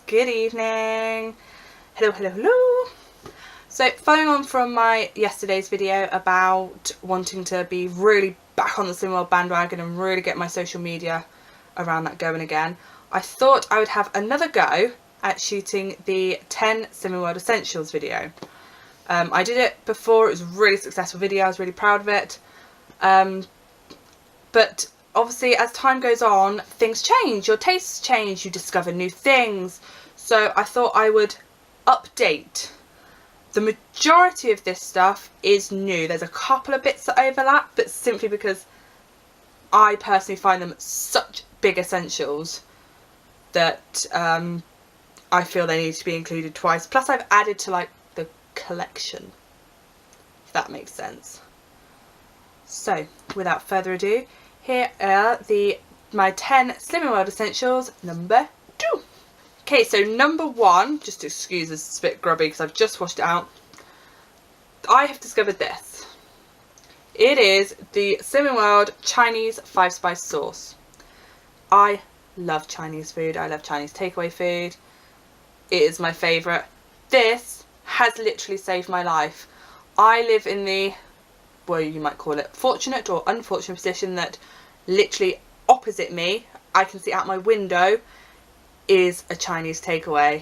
Good evening. Hello. So following on from my yesterday's video about wanting to be really back on the Slimming World bandwagon and really get my social media around that going again, I thought I would have another go at shooting the 10 Slimming World Essentials video. I did it before, it was a really successful video, I was really proud of it. But obviously as time goes on, things change, your tastes change, you discover new things. So I thought I would update. The majority of this stuff is new. There's a couple of bits that overlap, but simply because I personally find them such big essentials that I feel they need to be included twice. Plus I've added to like the collection, if that makes sense. So without further ado, here are my 10 Slimming World Essentials number 2. Okay, so number 1, just excuse it's a bit grubby because I've just washed it out. I have discovered this. It is the Slimming World Chinese 5-spice sauce. I love Chinese food. I love Chinese takeaway food. It is my favourite. This has literally saved my life. I live in the, well, you might call it fortunate or unfortunate position that literally opposite me, I can see out my window, is a Chinese takeaway.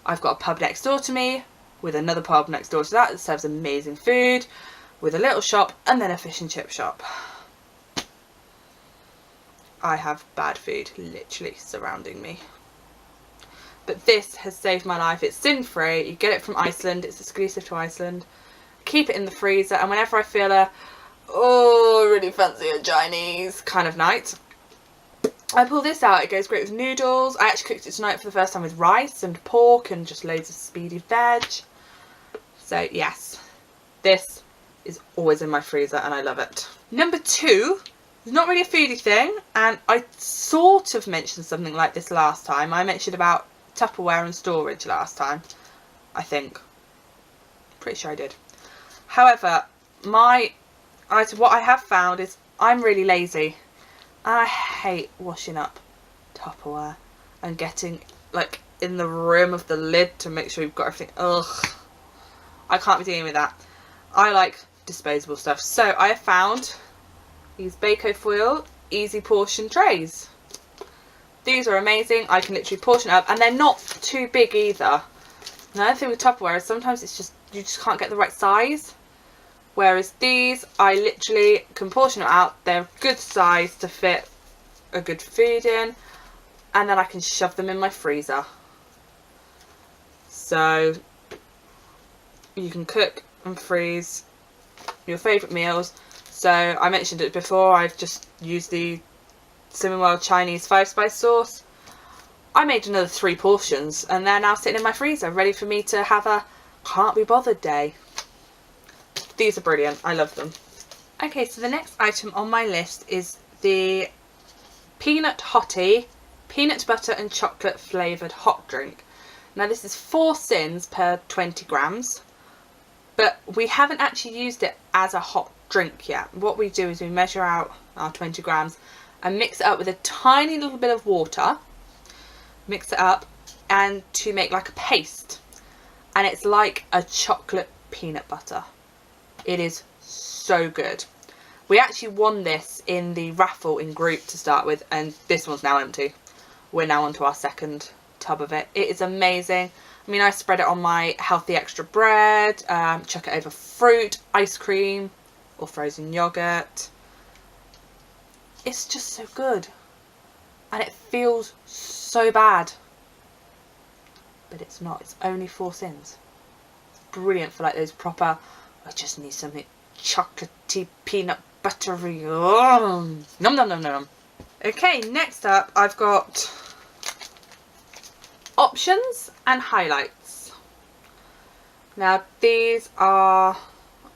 I've got a pub next door to me with another pub next door to that serves amazing food, with a little shop and then a fish and chip shop. I have bad food literally surrounding me. But this has saved my life. It's sin-free, you get it from Iceland, it's exclusive to Iceland. Keep it in the freezer, and whenever I feel really fancy a Chinese kind of night, I pull this out. It goes great with noodles. I actually cooked it tonight for the first time with rice and pork and just loads of speedy veg. So yes, this is always in my freezer and I love it. Number 2 is not really a foodie thing, and I sort of mentioned something like this last time. I mentioned about Tupperware and storage last time, I think. Pretty sure I did. However, what I have found is I'm really lazy. I hate washing up Tupperware and getting like in the rim of the lid to make sure you've got everything. Ugh, I can't be dealing with that. I like disposable stuff. So I have found these Bako Foil easy portion trays. These are amazing. I can literally portion up and they're not too big either. Another thing with Tupperware is sometimes it's just, you just can't get the right size. Whereas these, I literally can portion it out. They're good size to fit a good food in. And then I can shove them in my freezer. So you can cook and freeze your favourite meals. So I mentioned it before, I've just used the Slimming World Chinese 5-spice sauce. I made another 3 portions and they're now sitting in my freezer ready for me to have a can't be bothered day. These are brilliant. I love them. Okay, so the next item on my list is the Peanut Hottie peanut butter and chocolate flavoured hot drink. Now this is 4 sins per 20 grams, but we haven't actually used it as a hot drink yet. What we do is we measure out our 20 grams and mix it up with a tiny little bit of water. Mix it up and to make like a paste. And it's like a chocolate peanut butter. It is so good. We actually won this in the raffle in group to start with, and this one's now empty. We're now onto our second tub of it. It is amazing. I mean, I spread it on my healthy extra bread, chuck it over fruit, ice cream, or frozen yogurt. It's just so good. And it feels so bad. But it's not. It's only 4 sins. It's brilliant for like those proper, I just need something chocolatey, peanut buttery. Nom nom nom nom. Okay, next up I've got options and highlights. Now these are,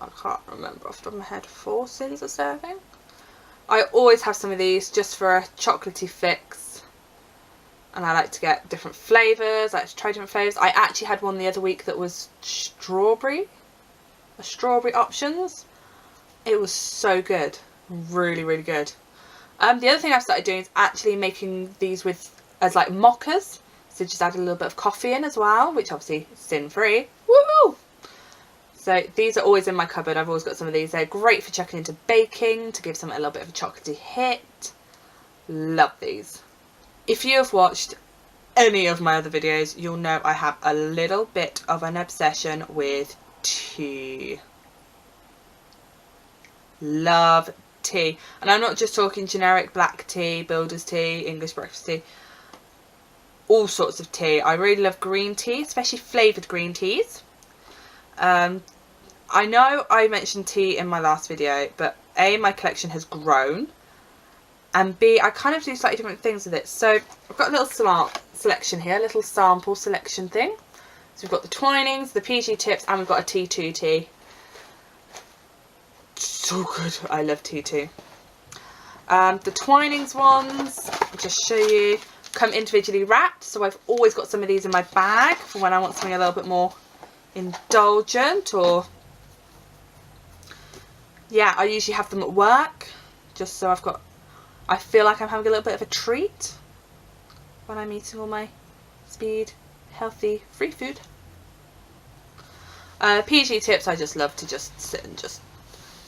I can't remember off the top of my head, 4 sins a serving. I always have some of these just for a chocolatey fix. And I like to get different flavours, I like to try different flavours. I actually had one the other week that was strawberry options. It was so good, really good. The other thing I've started doing is actually making these as like mockers. So just add a little bit of coffee in as well, which obviously is sin free. Woo! So these are always in my cupboard. I've always got some of these. They're great for chucking into baking to give something a little bit of a chocolatey hit. Love these. If you have watched any of my other videos, you'll know I have a little bit of an obsession with tea. Love tea. And I'm not just talking generic black tea, builder's tea, English breakfast tea. All sorts of tea. I really love green tea, especially flavoured green teas. I know I mentioned tea in my last video, but A, my collection has grown, and B, I kind of do slightly different things with it. So I've got a little selection here, a little sample selection thing. So we've got the Twinings, the PG Tips, and we've got a T2 tea. So good. I love T2. The Twinings ones, I'll just show you, come individually wrapped. So I've always got some of these in my bag for when I want something a little bit more indulgent, or yeah, I usually have them at work just so I feel like I'm having a little bit of a treat when I'm eating all my speed, healthy, free food. PG Tips, I just love to just sit and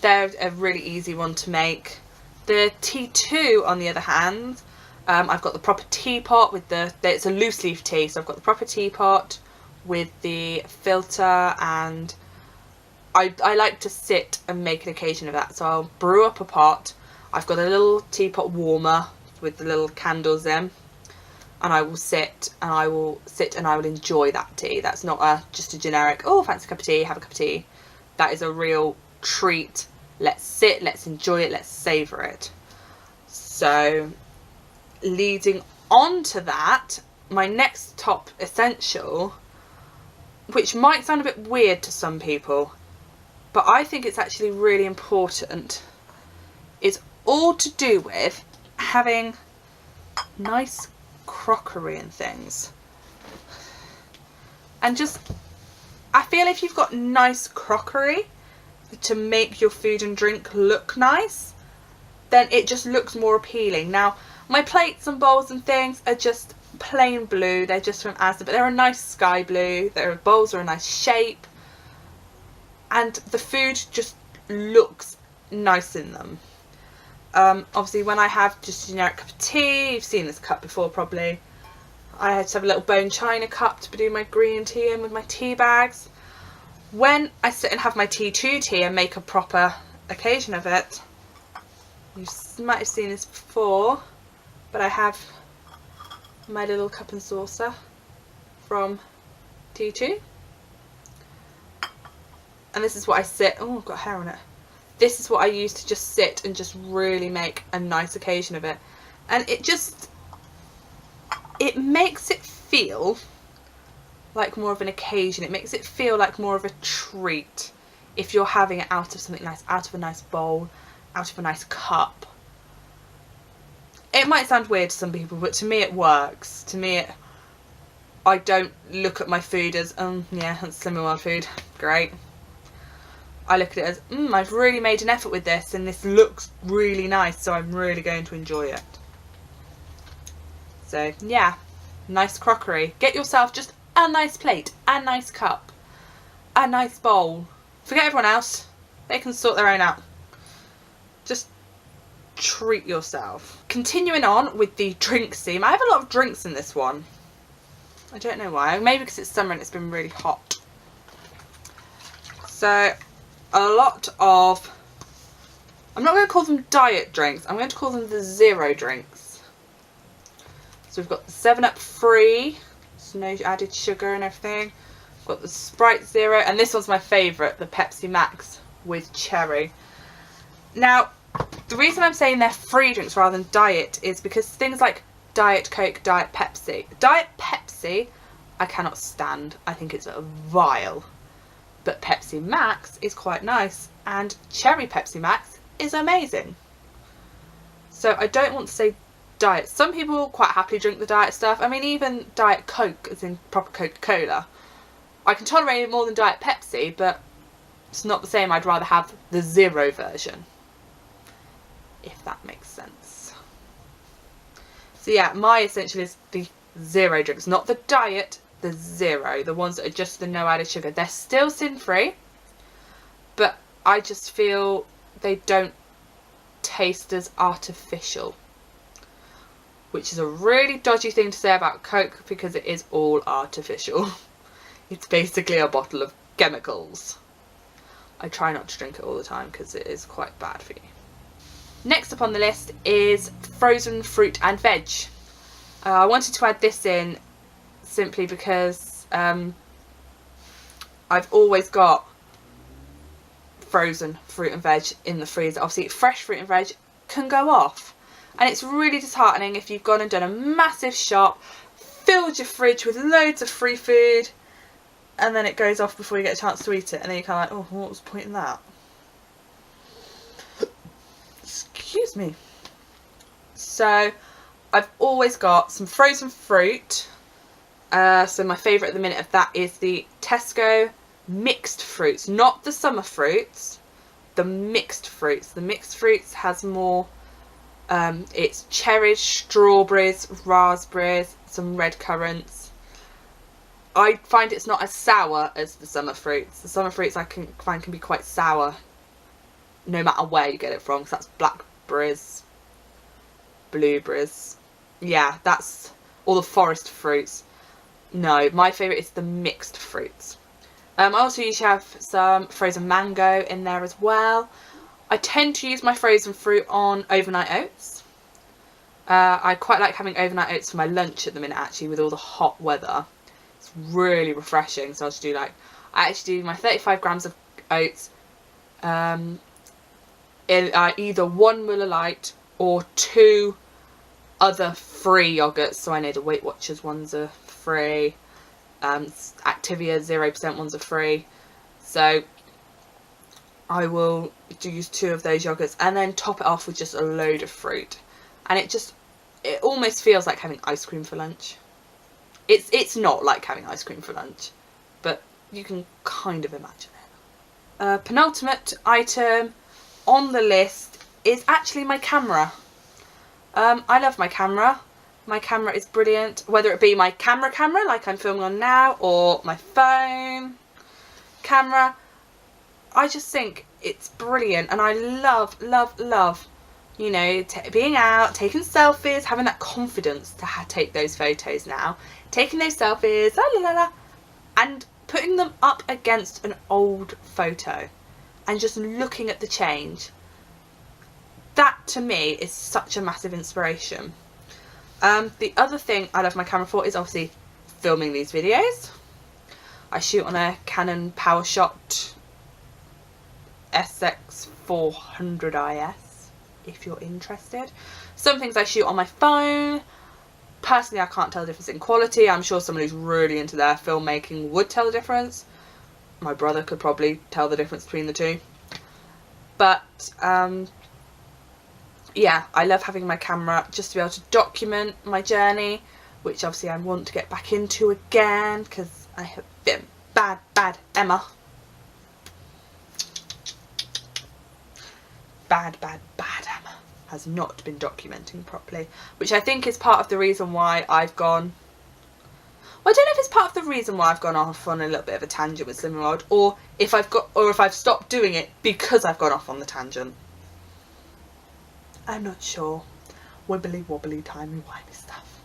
they're a really easy one to make. The T2 on the other hand, I've got the proper teapot with it's a loose leaf tea, so I've got the proper teapot with the filter, and I like to sit and make an occasion of that. So I'll brew up a pot. I've got a little teapot warmer with the little candles in, and I will sit and I will enjoy that tea. That's not just a generic, oh, fancy cup of tea, have a cup of tea. That is a real treat. Let's sit, let's enjoy it, let's savour it. So leading on to that, my next top essential, which might sound a bit weird to some people, but I think it's actually really important, is all to do with having nice crockery and things. And just, I feel if you've got nice crockery to make your food and drink look nice, then it just looks more appealing. Now, my plates and bowls and things are just plain blue. They're just from Asda, but they're a nice sky blue. Their bowls are a nice shape, and the food just looks nice in them. Obviously when I have just a generic cup of tea, you've seen this cup before probably, I had to have a little bone china cup to do my green tea in with my tea bags. When I sit and have my T2 tea and make a proper occasion of it, you might have seen this before, but I have my little cup and saucer from T2, and this is what I sit, oh, I've got hair on it. This is what I use to just sit and just really make a nice occasion of it. And it makes it feel like more of an occasion. It makes it feel like more of a treat if you're having it out of something nice, out of a nice bowl, out of a nice cup. It might sound weird to some people, but to me it works. To me, I don't look at my food as, yeah, that's Slimming World food, great. I look at it as, I've really made an effort with this, and this looks really nice, so I'm really going to enjoy it. So yeah, nice crockery. Get yourself just a nice plate, a nice cup, a nice bowl. Forget everyone else. They can sort their own out. Just treat yourself. Continuing on with the drinks theme. I have a lot of drinks in this one. I don't know why. Maybe because it's summer and it's been really hot. So a lot of, I'm not going to call them diet drinks, I'm going to call them the zero drinks. So we've got the 7-Up Free, so no added sugar and everything. We've got the Sprite Zero, and this one's my favourite, the Pepsi Max with cherry. Now, the reason I'm saying they're free drinks rather than diet is because things like Diet Coke, Diet Pepsi. Diet Pepsi, I cannot stand. I think it's vile. But Pepsi Max is quite nice, and cherry Pepsi Max is amazing. So I don't want to say diet. Some people quite happily drink the diet stuff. I mean, even Diet Coke, as in proper Coca-Cola, I can tolerate it more than Diet Pepsi, but it's not the same. I'd rather have the zero version, if that makes sense. So yeah, my essential is the zero drinks. Not the diet, the zero. The ones that are just the no added sugar. They're still sin-free, but I just feel they don't taste as artificial. Which is a really dodgy thing to say about Coke, because it is all artificial. It's basically a bottle of chemicals. I try not to drink it all the time because it is quite bad for you. Next up on the list is frozen fruit and veg. I wanted to add this in simply because I've always got frozen fruit and veg in the freezer. Obviously fresh fruit and veg can go off, and it's really disheartening if you've gone and done a massive shop, filled your fridge with loads of free food, and then it goes off before you get a chance to eat it, and then you're kind of like, oh, what was the point in that? Excuse me. So I've always got some frozen fruit. So my favourite at the minute of that is the Tesco mixed fruits, not the summer fruits, the mixed fruits. The mixed fruits has more, it's cherries, strawberries, raspberries, some red currants. I find it's not as sour as the summer fruits. The summer fruits I can find can be quite sour, no matter where you get it from, because that's blackberries, blueberries. Yeah, that's all the forest fruits. No, my favourite is the mixed fruits. I also usually have some frozen mango in there as well. I tend to use my frozen fruit on overnight oats. I quite like having overnight oats for my lunch at the minute, actually, with all the hot weather. It's really refreshing. So I actually do my 35 grams of oats in either one Muller Lite or two other free yogurts. So I know the Weight Watchers ones are free, Activia 0% ones are free, so I will use two of those yogurts and then top it off with just a load of fruit, and it almost feels like having ice cream for lunch. It's not like having ice cream for lunch, but you can kind of imagine it. Penultimate item on the list is actually my camera. I love my camera. My camera is brilliant, whether it be my camera like I'm filming on now, or my phone camera. I just think it's brilliant, and I love, you know, being out, taking selfies, having that confidence to take those photos now, taking those selfies, and putting them up against an old photo and just looking at the change. That to me is such a massive inspiration. The other thing I love my camera for is obviously filming these videos. I shoot on a Canon PowerShot SX400 IS, if you're interested. Some things I shoot on my phone. Personally, I can't tell the difference in quality. I'm sure someone who's really into their filmmaking would tell the difference. My brother could probably tell the difference between the two. But yeah, I love having my camera just to be able to document my journey, which obviously I want to get back into again because I have been bad Emma. Bad Emma has not been documenting properly, which I think is part of the reason why I've gone... Well, I don't know if it's part of the reason why I've gone off on a little bit of a tangent with Slimming World, or if I've stopped doing it because I've gone off on the tangent. I'm not sure. Wibbly wobbly timey wimey stuff.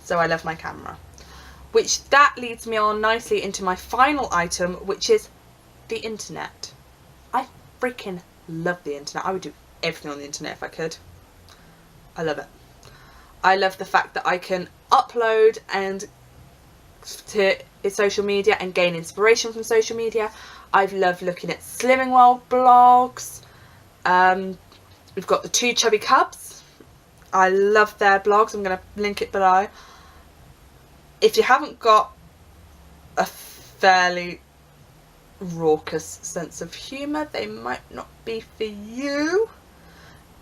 So I love my camera. Which that leads me on nicely into my final item, which is the internet. I freaking love the internet. I would do everything on the internet if I could. I love it. I love the fact that I can upload and to social media and gain inspiration from social media. I've loved looking at Slimming World blogs. We've got the Two Chubby Cubs. I love their blogs. I'm going to link it below. If you haven't got a fairly raucous sense of humour, they might not be for you.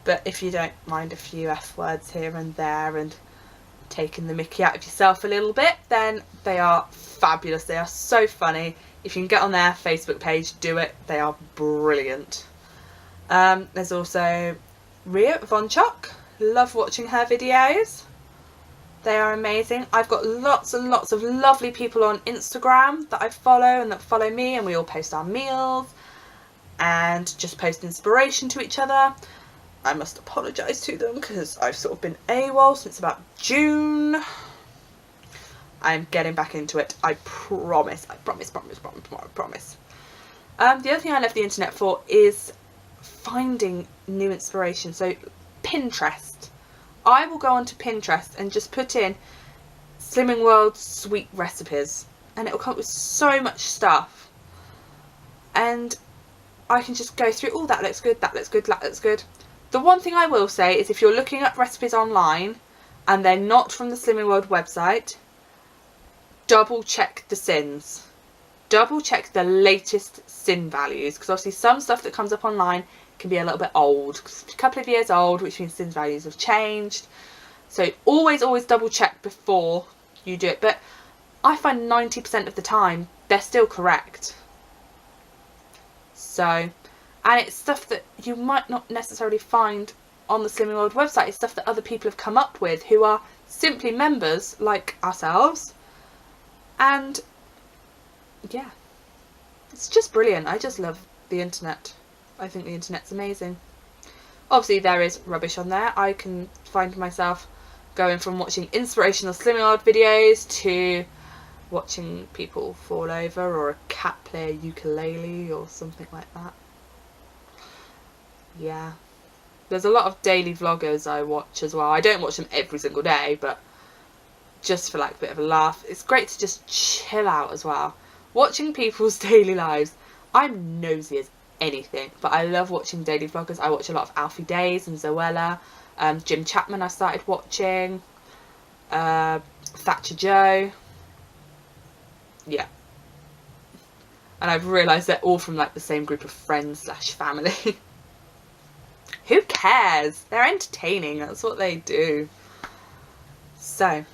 But if you don't mind a few F words here and there and taking the mickey out of yourself a little bit, then they are fabulous. They are so funny. If you can get on their Facebook page, do it. They are brilliant. There's also Ria Vonchok. Love watching her videos. They are amazing. I've got lots and lots of lovely people on Instagram that I follow and that follow me, and we all post our meals and just post inspiration to each other. I must apologise to them because I've sort of been AWOL since about June. I'm getting back into it. I promise. I promise. The other thing I love the internet for is finding new inspiration. So Pinterest. I will go onto Pinterest and just put in Slimming World sweet recipes, and it will come up with so much stuff. And I can just go through, oh, that looks good, that looks good, that looks good. The one thing I will say is if you're looking up recipes online and they're not from the Slimming World website, double check the SINs. Double check the latest SIN values, because obviously some stuff that comes up online can be a little bit old, a couple of years old, which means SIN values have changed. So always double check before you do it. But I find 90% of the time they're still correct. So, and it's stuff that you might not necessarily find on the Slimming World website. It's stuff that other people have come up with who are simply members like ourselves. And yeah, it's just brilliant. I just love the internet. I think the internet's amazing. Obviously there is rubbish on there. I can find myself going from watching inspirational Slimming World videos to watching people fall over, or a cat play a ukulele or something like that. Yeah. There's a lot of daily vloggers I watch as well. I don't watch them every single day, but just for like a bit of a laugh. It's great to just chill out as well. Watching people's daily lives. I'm nosy as anything, but I love watching daily vloggers. I watch a lot of Alfie Days and Zoella. Jim Chapman I started watching. Thatcher Joe. Yeah. And I've realised they're all from like the same group of friends / family. Who cares? They're entertaining. That's what they do. So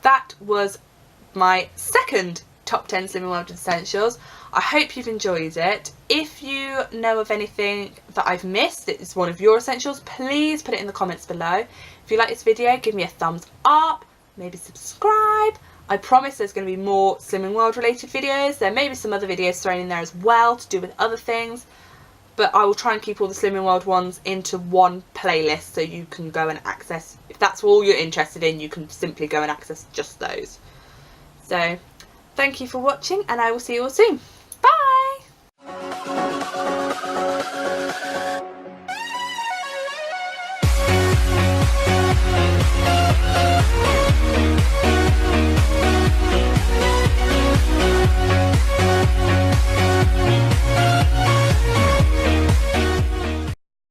that was my second top 10 Slimming World essentials. I hope you've enjoyed it. If you know of anything that I've missed that is one of your essentials, please put it in the comments below. If you like this video, give me a thumbs up, maybe subscribe. I promise there's going to be more Slimming World related videos. There may be some other videos thrown in there as well to do with other things, but I will try and keep all the Slimming World ones into one playlist so you can go and access, if that's all you're interested in, you can simply go and access just those. So thank you for watching, and I will see you all soon.